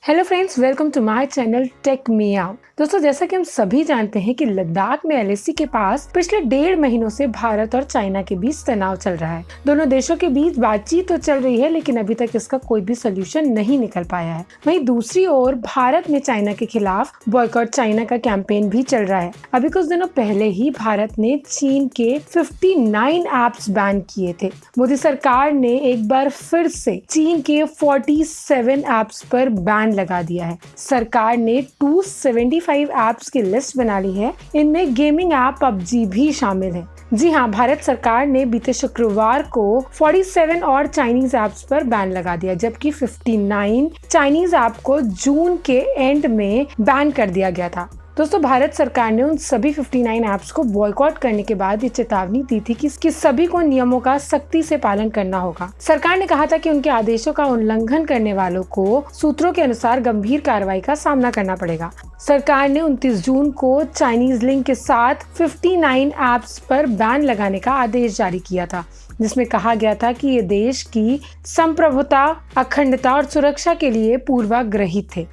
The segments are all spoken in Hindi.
Hello friends, welcome to my channel tech meow. दोस्तों, जैसा कि हम सभी जानते हैं कि लद्दाख में एलएसी के पास पिछले 1.5 महीनों से भारत और चाइना के बीच तनाव चल रहा है। दोनों देशों के बीच बातचीत तो चल रही है, लेकिन अभी तक इसका कोई भी सोल्यूशन नहीं निकल पाया है। वहीं दूसरी ओर भारत में चाइना के खिलाफ बॉयकॉट चाइना का कैंपेन भी चल रहा है। अभी कुछ दिनों पहले ही भारत ने चीन के 59 ऐप्स बैन किए थे। मोदी सरकार ने एक बार फिर से चीन के 47 ऐप्स पर बैन लगा दिया है। सरकार ने 275 ऐप्स की लिस्ट बना ली है। इनमें गेमिंग ऐप पबजी भी शामिल है। जी हाँ, भारत सरकार ने बीते शुक्रवार को 47 और चाइनीज ऐप्स पर बैन लगा दिया, जबकि 59 चाइनीज ऐप को जून के एंड में बैन कर दिया गया था। दोस्तों, भारत सरकार ने उन सभी 59 ऐप्स को बॉयकॉट करने के बाद ये चेतावनी दी थी कि सभी को नियमों का सख्ती से पालन करना होगा। सरकार ने कहा था कि उनके आदेशों का उल्लंघन करने वालों को सूत्रों के अनुसार गंभीर कार्रवाई का सामना करना पड़ेगा। सरकार ने 29 जून को चाइनीज लिंक के साथ 59 ऐप्स पर बैन लगाने का आदेश जारी किया था, जिसमें कहा गया था कि ये देश की संप्रभुता, अखंडता और सुरक्षा के लिए पूर्वाग्रही थे,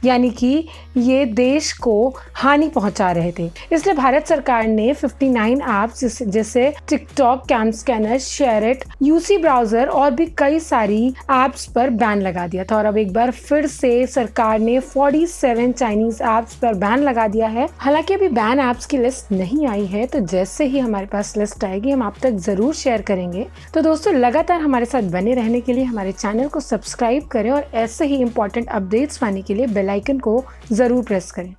यानी कि ये देश को हानि पहुंचा रहे थे। इसलिए भारत सरकार ने 59 ऐप्स जैसे TikTok, CamScanner, SHAREit, UC browser और भी कई सारी ऐप्स पर बैन लगा दिया था। और अब एक बार फिर से सरकार ने 47 चाइनीज ऐप्स पर बैन लगा दिया है। हालांकि अभी बैन ऐप्स की लिस्ट नहीं आई है, तो जैसे ही हमारे पास लिस्ट आएगी हम आप तक जरूर शेयर करेंगे। तो दोस्तों, लगातार हमारे साथ बने रहने के लिए हमारे चैनल को सब्सक्राइब करें और ऐसे ही इंपॉर्टेंट अपडेट्स पाने के लिए बेल आइकन को जरूर प्रेस करें।